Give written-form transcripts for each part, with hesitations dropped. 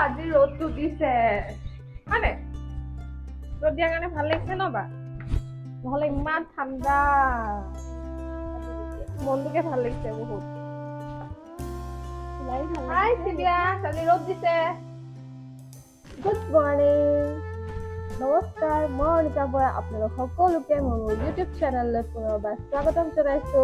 আজি ৰ'দটো দিছে হয়নে ৰ'দ দিয়াৰ কাৰণে ভাল লাগিছে ন বা নহ'লে ইমান ঠাণ্ডা মনটোকে ভাল লাগিছে বহুত হাই চিবিয়া কালি ৰ'দ দিছে গুড মৰ্নিং নমস্কাৰ মই অনিতা বৰা আপোনালোক সকলোকে মোৰ ইউটিউব চেনেললৈ পুনৰবাৰ স্বাগতম জনাইছো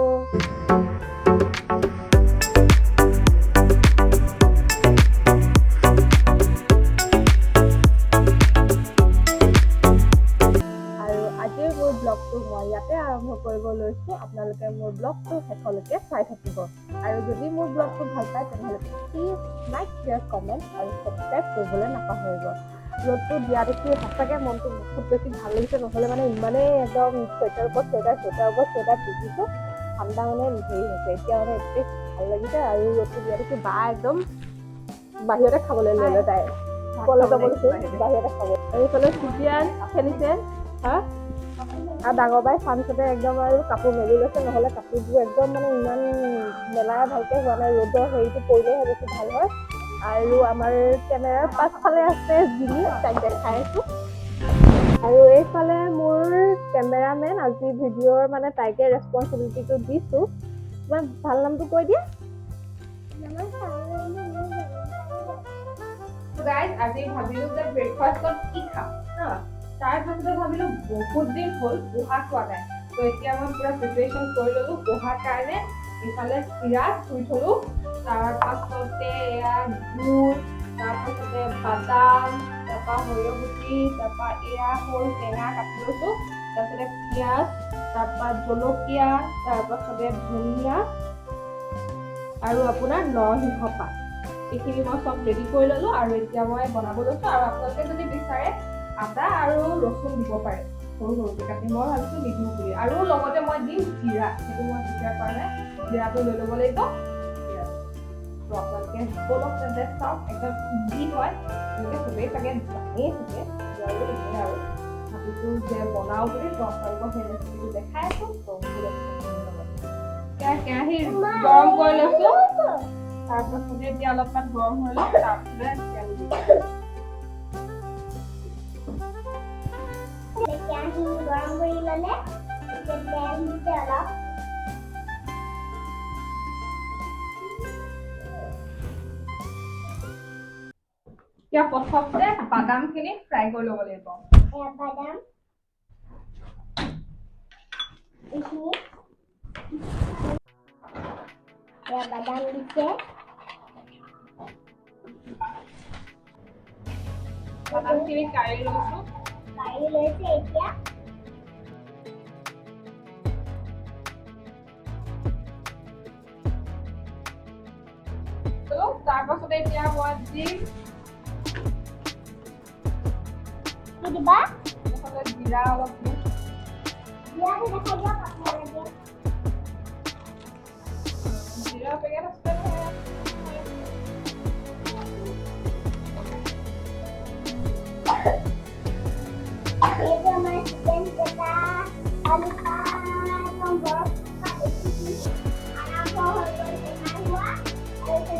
ব্লগটো মই ইয়াতে আৰম্ভ কৰিব লৈছো আপোনালোকে মোৰ ব্লগটো শেষলৈকে চাই থাকিব আৰু যদি মোৰ ব্লগটো ভাল পায় তেনেহ'লে প্লিজ লাইক শ্বেয়াৰ কমেণ্ট আৰু ছাবস্ক্ৰাইব কৰিবলৈ নাপাহৰিব ৰ'দটো দিয়া দেখি সঁচাকৈ মনটো বহুত বেছি ভাল লাগিছে নহ'লে মানে ইমানেই একদম চুৱেটাৰ ওপৰত চুৱেটাৰ পিন্ধিছোঁ ঠাণ্ডা মানে হেৰি হৈছে এতিয়া মানে একে ভাল লাগিছে আৰু ৰ'দটো দিয়া দেখি বা একদম বাহিৰতে খাবলৈ ল'লে তাই কলেজ যাব লৈছোঁ বাহিৰতে খাব আৰু এইফালে চিবিয়ান খেলিছে হা আৰু ডাঙৰ বাই ফাৰ্মছতে একদম আৰু কাপোৰ মেলি লৈছে নহ'লে কাপোৰবোৰ একদম মানে ইমান মেলাই ভালকৈ হোৱা নাই ৰ'দৰ হেৰিটো পৰিলেহে বেছি ভাল হয় আৰু আমাৰ কেমেৰাৰ পাছফালে আছে জিনি তাইক দেখাই আছোঁ আৰু এইফালে মোৰ কেমেৰামেন আজি ভিডিঅ'ৰ মানে তাইকে ৰেছপনচিবিলিটিটো দিছোঁ তোমাৰ ভাল নামটো কৈ দিয়া গাইজ আজি ভাবিলোঁ যে ব্ৰেকফাষ্টত কি খাম তাৰ পাছতে ভাবিলোঁ বহুত দিন হ'ল পোহা খোৱা নাই তো এতিয়া মই পুৰা প্ৰিপাৰেশ্যন কৰি ল'লোঁ পোহাৰ কাৰণে ইফালে চিৰা থুই থলোঁ তাৰপাছতে এয়া গুড় তাৰপাছতে বাদাম তাৰপৰা সৰিয়হ গুটি তাৰপৰা এয়া হ'ল টেঙা কাটি লৈছোঁ তাৰপাছতে পিঁয়াজ তাৰপৰা জলকীয়া তাৰপাছতে ধনিয়া আৰু আপোনাৰ নৰসিংহ পাত এইখিনি মই চব ৰেডি কৰি ল'লোঁ আৰু এতিয়া মই বনাব লৈছোঁ আৰু আপোনালোকে যদি বিচাৰে আদা আৰু ৰচুন দিব পাৰে সৰু সৰুকৈ কাটি মই ভাবিছোঁ নিদিওঁ বুলি আৰু লগতে মই দিম জিৰা সেইটো মই জিৰা কৰা নাই জিৰাটো লৈ ল'ব লাগিব আপোনালোকে সকলো তেন্তে চাওক একদম ইজি হয় এনেকৈ চবেই চাগে জানেই থাকে আৰু এনেকৈ আৰু ভাবিছোঁ যে বনাওঁ বুলি আপোনালোকক সেই ৰেচিপিটো দেখাই আছোঁ কেৰাহী গৰম কৰি লৈছোঁ তাৰপাছতে এতিয়া অলপমান গৰম হৈ লওক তাৰপিছতে তেল দিম গৰম কৰি ল'লে তেল দিছে অলপ এতিয়া প্ৰথমতে বাদামখিনি ফ্ৰাই কৰি ল'ব লাগিব বাদাম এইখিনি বাদাম দিছে বাদামখিনি কাঢ়ি লৈছোঁ এতিয়া তাৰপাছতে এতিয়া মই দিম কি দিবা জিৰা অলপ দিম জিৰাটো দেখাই দিয়ক আপোনালোকে জিৰা পেকেট আছে এইটো আমাৰ চিকেন কেটা আলু একদম গৰম আৰম্ভ হৈ গ'ল টেঙা হোৱা আৰু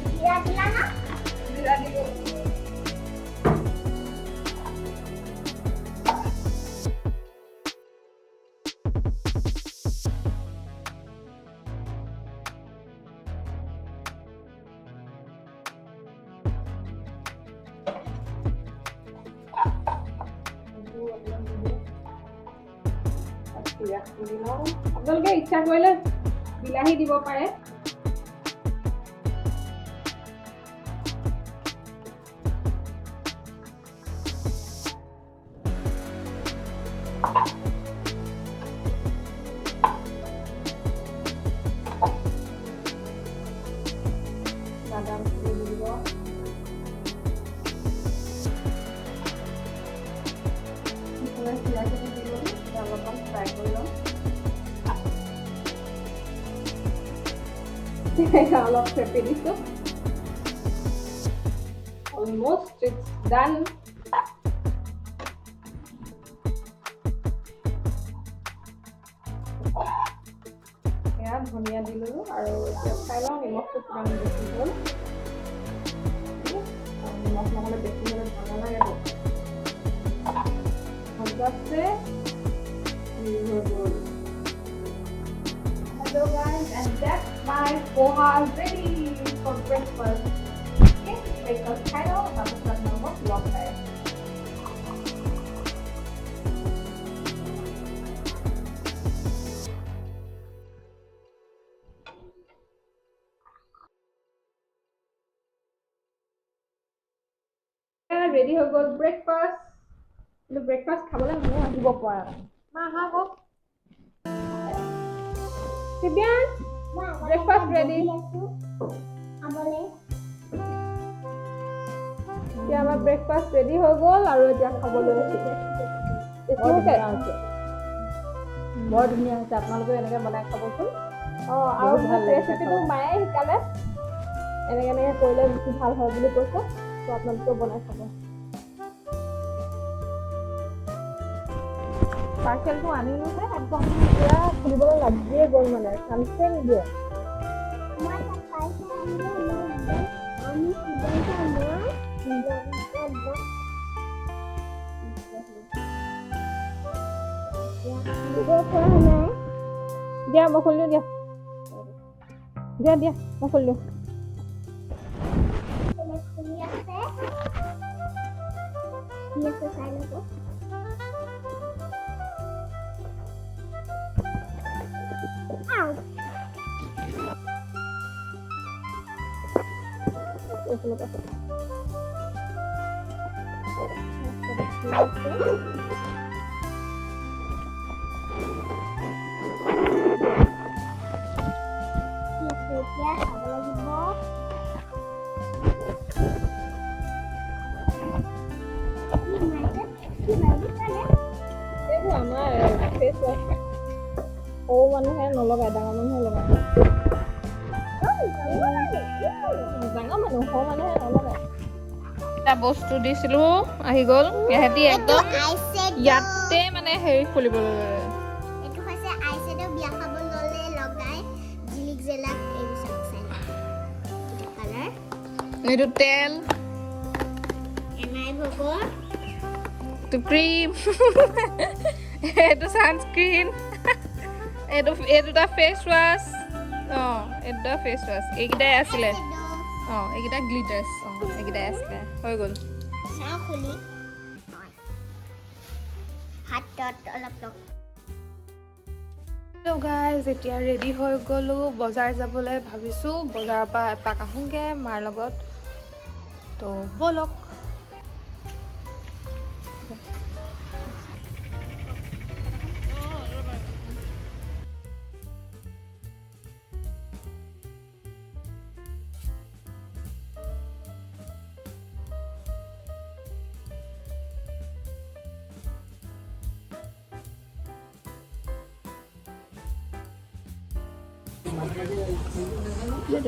জিৰা দিলা না জিৰা দি গ'ল আপোনালোকে ইচ্ছা কৰিলে বিলাহী দিব পাৰে বাদাম দি দিব চিৰাখিনি দি ল'ম অলপমান ফ্ৰাই কৰি ল'ম অলপ চেপি দিছোঁ অলমোষ্ট ইটছ ডান এয়া ধনিয়া দি ল'লোঁ আৰু এতিয়া চাই লওঁ নিমখটো কিমান বেছি হ'ল নিমখ নহ'লে বেছি হ'লে ভাল নালাগে ভাজাতে হৈ গ'ল Hello guys, and that's my poha ready for breakfast. Okay, breakfast খাই লওঁ তাৰপিছত আপোনালোকক লগ পাই ৰেডি হৈ গ'ল ব্ৰেকফাষ্ট কিন্তু ব্ৰেকফাষ্ট খাবলৈ মানুহ আহিব পৰা নাই মা আহা আকৌ Sibian, breakfast ready. খাবলৈ এতিয়া আমাৰ ব্ৰেকফাষ্ট ৰেডি হৈ গ'ল আৰু এতিয়া খাবলৈ লৈছে বৰ ধুনীয়া হৈছে আপোনালোকে এনেকৈ বনাই খাবচোন আৰু মোক ৰেচিপিটো মায়ে শিকালে এনেকৈ কৰিলে বেছি ভাল হয় বুলি কৈছে তো আপোনালোকেও বনাই খাব পাৰ্চেলটো আনিলোহে একদম পুৰা খুলিবলৈ লাগিয়ে গ'ল মানে চান্সে নিদিয়ে মই তাত পাইছো আমি দিয়া মই খুলি দিওঁ দিয়া মই খুলি দিওঁ খুলি আছে চাই ল'ব এতিয়া খাব লাগিব এইবোৰ আমাৰ ফেচ ৱাছ সৰু মানুহে নলগায় ডাঙৰ মানুহে লগায় ডাঙৰ মানুহ সৰু মানুহে নলগায় এটা বস্তু দিছিলো আহি গ'ল ইহঁতি একদম ইয়াতে মানে হেৰি খুলিবলৈ ল'লে এইটো হৈছে আইশ্বেডো বিয়া খাব ল'লে লগাই জিলিক জেলাক এইবোৰ চাই কালাৰ এইটো তেল এনাই ভগৰ এইটো ক্ৰীম এইটো ছানস্ক্ৰীন এইটো ফেচ ৱাছ এইটো ফেচ ৱাছ এইকেইটাই আছিলে এইকেইটা গ্লিটাৰ্ছ এইকেইটাই আছিলে হৈ গ'ল চাওঁ খুলি হাতত অলপ হেল্ল' গাইজ এতিয়া ৰেডি হৈ গ'লোঁ বজাৰ যাবলৈ ভাবিছোঁ বজাৰৰ পৰা এপাক আহোঁগৈ মাৰ লগত তো ব'লক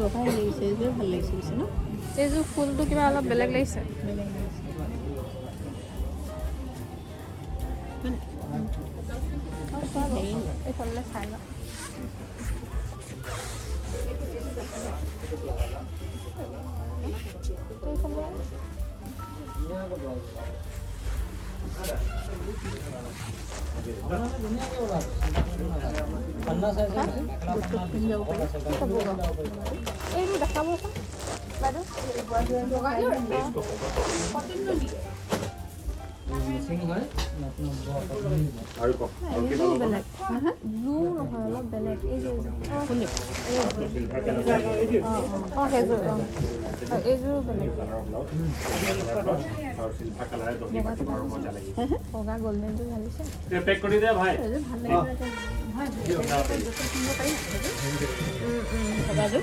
ভাল লাগিছে এইযোৰ ভাল লাগিছে ন এইযোৰ ফুলটো কিবা অলপ বেলেগ লাগিছে এইফালে চাই লওঁ এইটো দেখাবচোন বগা গল্ডেনটো ভালিছে পেক কৰি দে ভাই ভাল লাগে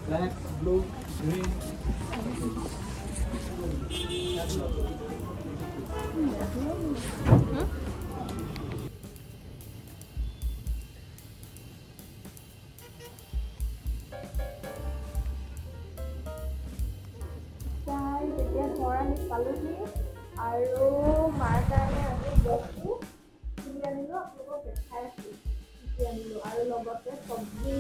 ব্ল্যাক ব্লু গ্ৰিন এতিয়া ঘৰ আহি পালোহি আৰু আৰু মাৰ কাৰণে আমি বস্তু কিনি আনিলোঁ, আপোনালোকক দেখাই আছোঁ কি আনিলোঁ, আৰু লগতে চব্জি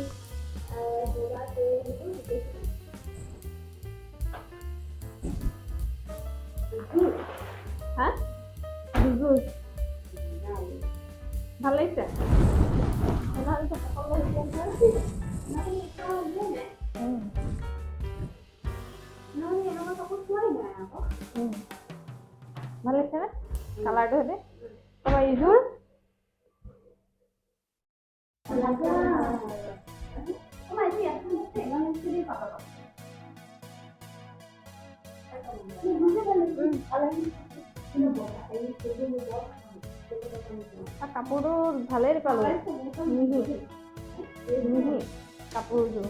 যোগাৰ কৰি আনিলোঁ গোটেইখিনি। হা জুচ ভাল লাগিছে? ভাল লাগিছে নে কালাৰটো হেঁতে? তাৰপৰা ইযোৰ কাপোৰটো ভালেই পালোঁ, মিহি কাপোৰযোৰ।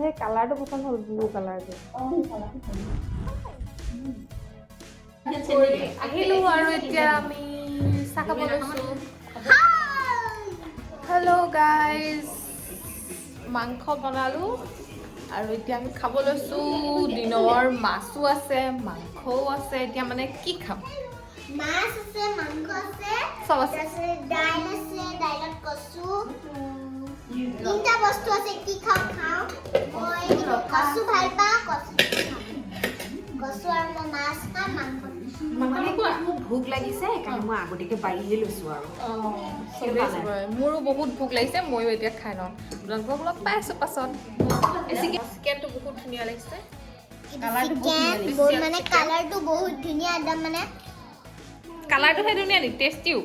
সেই কালাৰটো পচন্দ হ'ল, ব্লু কালাৰটো। আহিলোঁ আৰু এতিয়া আমি চাহ খাব লৈছোঁ। হেল্ল' গাইজ, মাংস বনালোঁ আৰু এতিয়া আমি খাব লৈছোঁ। দিনৰ মাছো আছে, মাংসও আছে। এতিয়া মানে কি খাম? মাছ আছে, মাংস আছে, চব আছে। দাইল আছে, দাইলত কচু, তিনিটা বস্তু আছে। কি খাওঁ খাওঁ। মই কচু ভাল পাওঁ, কচু আৰু মই মাছ খাম, মাংস মানে খুব ভোক লাগিছে, সেইকাৰণে মই আগতীয়াকৈ বাঢ়িয়ে লৈছোঁ আৰু। মোৰো বহুত ভোক লাগিছে, ময়ো এতিয়া খাই লওঁ। আপোনালোকক লগ পাই আছোঁ পাছত। চিকেনটো বহুত ধুনীয়া লাগিছে। চিকেন মানে কালাৰটো বহুত ধুনীয়া, একদম মানে কালাৰটোহে ধুনীয়া নি, টেষ্টিও।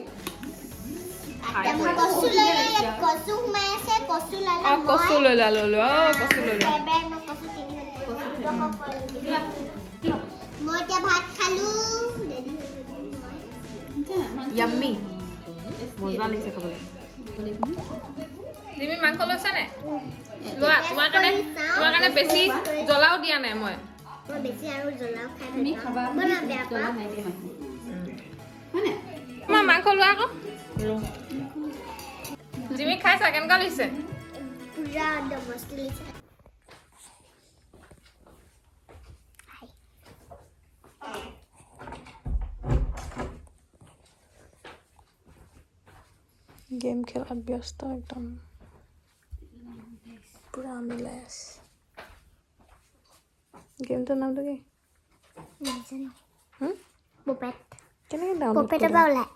কচু সোমাই আছে, কচু ল'লা অঁ কচু লৈ লোৱা কচু লৈ লোৱা। মই এতিয়া ভাত খালোঁ। ইয়াম্মি মজা লাগিছে খাবলৈ। তুমি মাংস লৈছা নে? লোৱা, তোমাৰ কাৰণে বেছি জ্বলাও দিয়া নাই মই। মই বেছি আৰু জ্বলাও খাই ভাল পাওঁ। মই বেয়া পাওঁ। তোমাৰ মাংস লোৱা আকৌ। জিমি খাইছা, কেনেকুৱা লাগিছে? পুৰা একদম মস্ত লাগিছে। গেম খেলাত ব্যস্ত একদম, পুৰা মিলাই আছে। গেমটোৰ নামটো কি? নাজানো। হুম? পপেট। কেনেকৈ ডাউনলোড পপেটৰ পৰা ওলাই।